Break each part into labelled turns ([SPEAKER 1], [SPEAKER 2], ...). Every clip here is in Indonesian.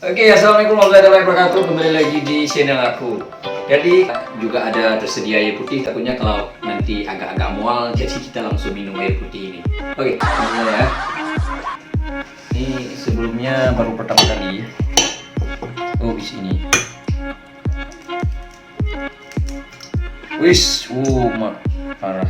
[SPEAKER 1] Oke, assalamualaikum warahmatullahi wabarakatuh. Kembali lagi di channel aku. Jadi juga ada tersedia air putih. Takutnya kalau nanti agak-agak mual, jadi kita langsung minum air putih ini. Oke, bismillah ya. Ini sebelumnya baru pertama kali. Oh, di sini. Wis, parah.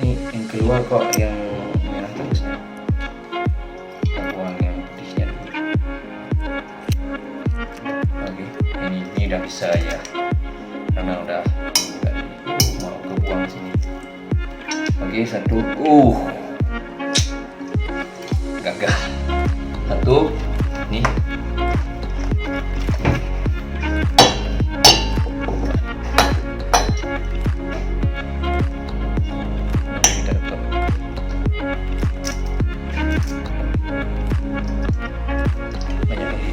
[SPEAKER 1] Ini yang keluar kok yang merah terusnya. Kita buang yang putihnya dulu. Oke, ini udah bisa ya, karena udah mau kebuang sini. Oke, satu, gagal. Satu, nih. Kita tutup. Banyak kali.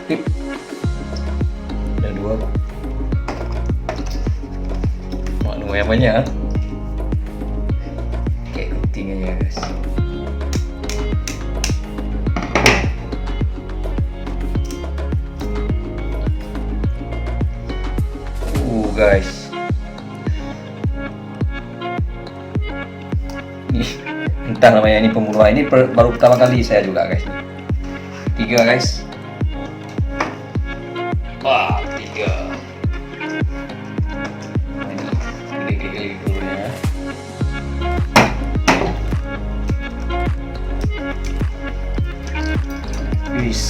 [SPEAKER 1] Tip ada dua kok, lumayan banyak kayak gunting aja guys. Guys, ini entah namanya, ini pemula, ini baru pertama kali saya juga guys. Tiga guys. Wah, tiga. Ini gede-gede dulu ya. Wis.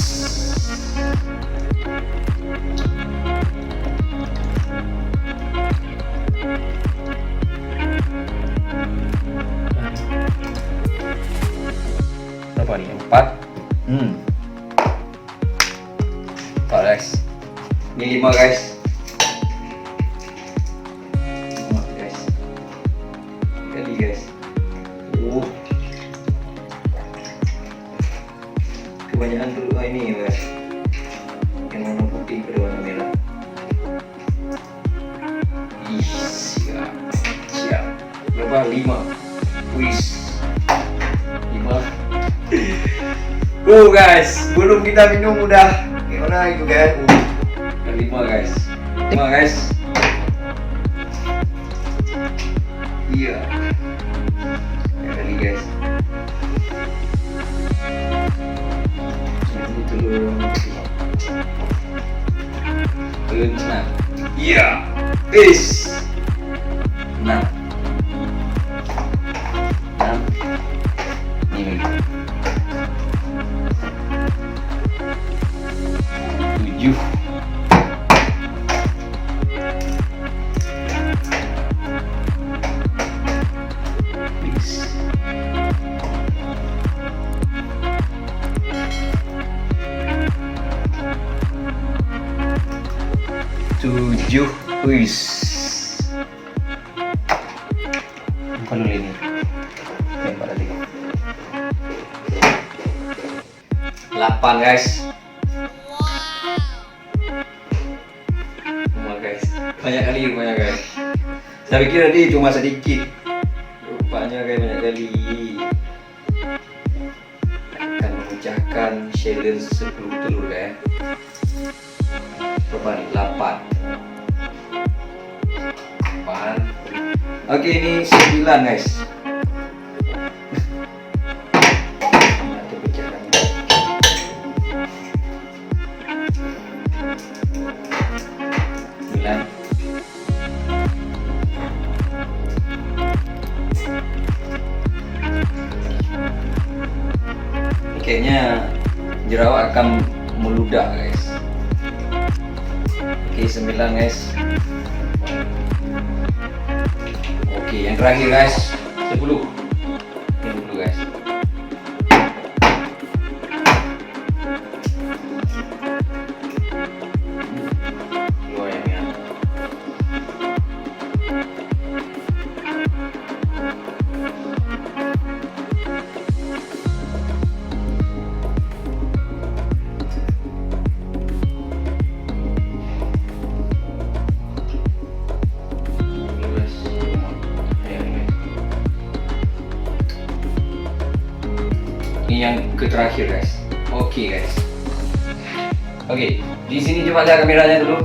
[SPEAKER 1] Berapa nih? 4. 4 guys. Ini 5 guys. 5 guys. Kali guys. Kebanyakan dulu ini guys. Yang warna putih pada warna merah. Siap. Berapa? 5. Wis. 5. Guys, belum kita minum udah gimana itu kan? 5 guys. 5 guys. Iya. Kali guys. Ini telur. 6. Iya. 6. Ini 7. Wis. Buka dulu ini. Tembak tadi. 8 guys. Guys, banyak kali rupanya guys. Saya pikir tadi cuma sedikit, rupanya kayak banyak kali. Akan memecahkan challenge 10 telur ya. Berapa nih? 8. Oke, ini 9 guys. Kayaknya jerawat akan meludak guys. Oke, 9 guys. Oke, yang terakhir guys, 10. 10 guys. Keluar yang ya. Ini yang ke terakhir guys. Oke guys. Oke, di sini coba lihat kameranya dulu.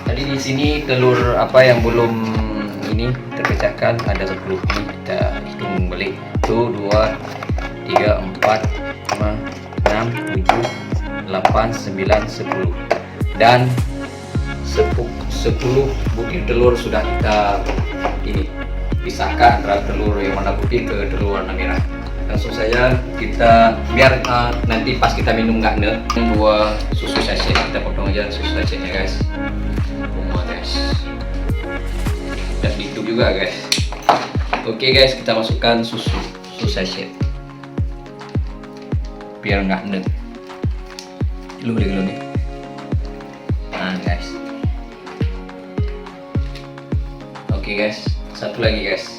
[SPEAKER 1] Tadi di sini telur apa yang belum ini terpecahkan ada 10. Ini kita hitung balik. 1, 2, 3, 4, 5, 6, 7, 8, 9, 10. Dan 10 butir telur sudah kita ini pisahkan antara telur yang warna putih ke telur warna merah. Langsung saja kita biar nanti pas kita minum nggak nek. 2 susu sachet kita potong aja susu sachetnya guys. Semua guys. Dan itu juga guys. Oke guys, kita masukkan susu sachet. Biar nggak nek. Lu nih. Nah guys. Oke guys, satu lagi guys.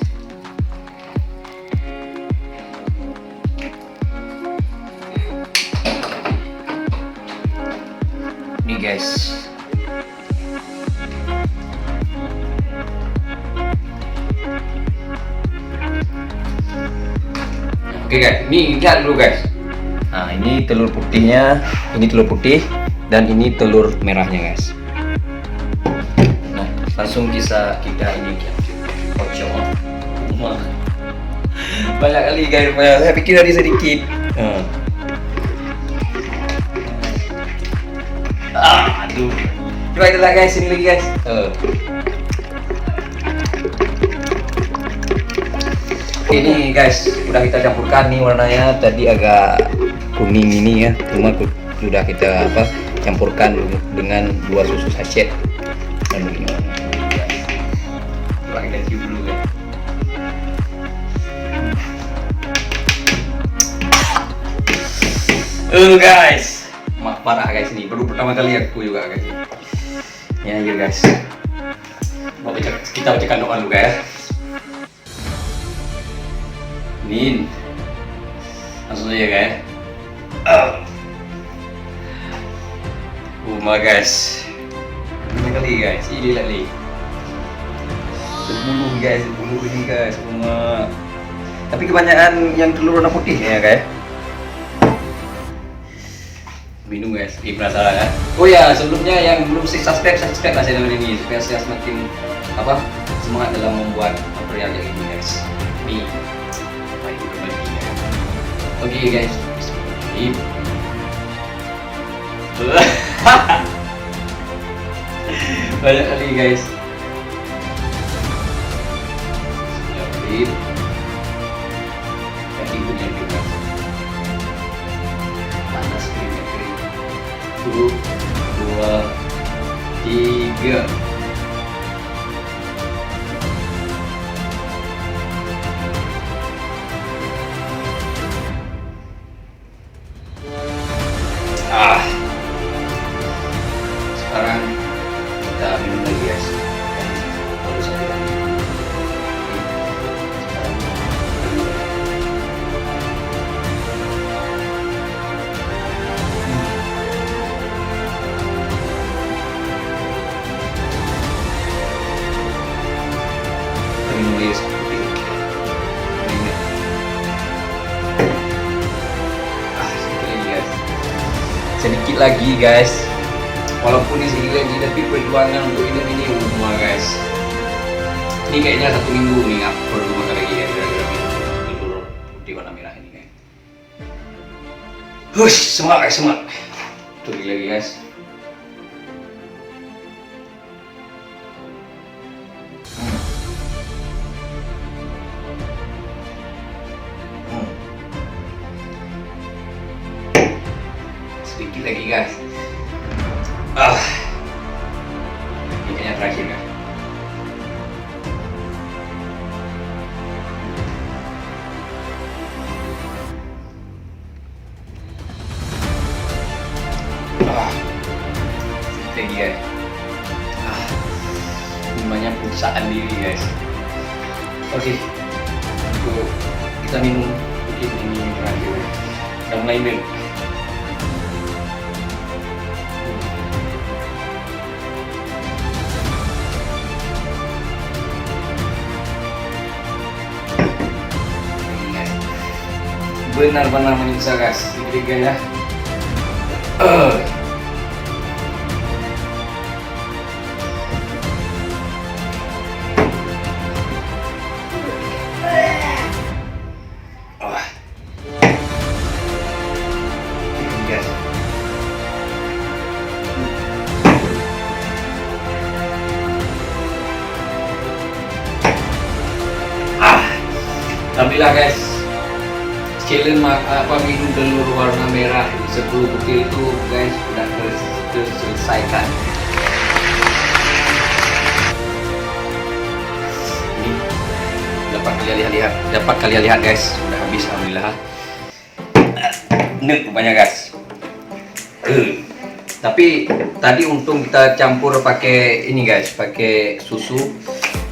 [SPEAKER 1] Ini guys. Oke guys, ini lihat dulu guys. Nah ini telur putihnya, ini telur putih dan ini telur merahnya guys. Nah langsung kita ini kocok. Banyak kali guys, saya pikir tadi sedikit. Aduh. Coba kita lihat guys, ini lagi guys. Ini guys, udah kita campurkan nih warnanya tadi agak kuning ini ya. Cuma sudah kita campurkan dengan 2 susu sachet. Dan begini. Coba kita cium dulu guys. Guys, parah guys ini. Baru pertama kali aku juga guys. Ya guys. Kita bacakan doa dulu guys. Amin. Langsung aja guys. Guys. Ini kali guys. Ini lagi. 10 guys, 10 ini guys semua. Tapi kebanyakan yang telur warna putih ya guys. Minum guys, penasaran kan? Oh ya, sebelumnya yang belum subscribe lah channel ini supaya saya semakin semangat dalam membuat tutorial yang ini guys. Nih. Oke guys, banyak kali guys. Kaki punya juga. Panas kering. 1, 2, 3. Sekarang kita minum lagi guys. Baru saja. Minum lagi sedikit lagi guys. Walaupun ini sedikit lagi tapi perjuangan untuk minum ini semua guys. Ini kayaknya 1 minggu nih nggak perlu makan lagi ya gara-gara minum telur putih warna merah ini guys. Semangat. Tuh lagi guys. Sedikit lagi guys. Ini kayaknya terakhir guys. Sedikit lagi guys. Namanya puksaan diri guys. Oke. Kita minum sedikit ini terakhir. Kita mulai minum. benar-benar menyiksa guys. Jadi guys ya. Guys. Alhamdulillah guys, challenge minum telur warna merah 10 butir itu guys sudah terselesaikan. Ini dapat kalian lihat guys, sudah habis alhamdulillah. Ini rupanya guys. Tapi tadi untung kita campur pakai ini guys, pakai susu.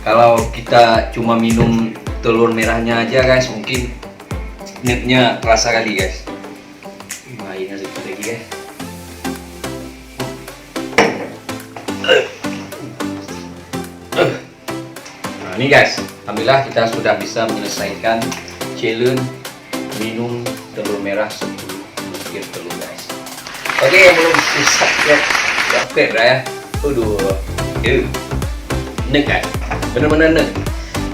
[SPEAKER 1] Kalau kita cuma minum telur merahnya aja guys, mungkin nipnya terasa kali guys. Mainnya sedikit lagi guys. Nah ini guys, alhamdulillah kita sudah bisa menyelesaikan challenge minum telur merah 10 butir telur guys. Oke, yang belum subscribe ya. Nek guys, bener-bener nek.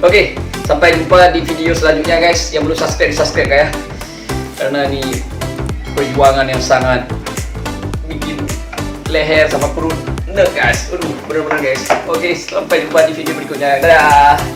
[SPEAKER 1] Oke, sampai jumpa di video selanjutnya guys. Yang belum subscribe ya, karena ini perjuangan yang sangat bikin leher sama perut nek guys. Bener-bener guys. Oke, sampai jumpa di video berikutnya. Dadah.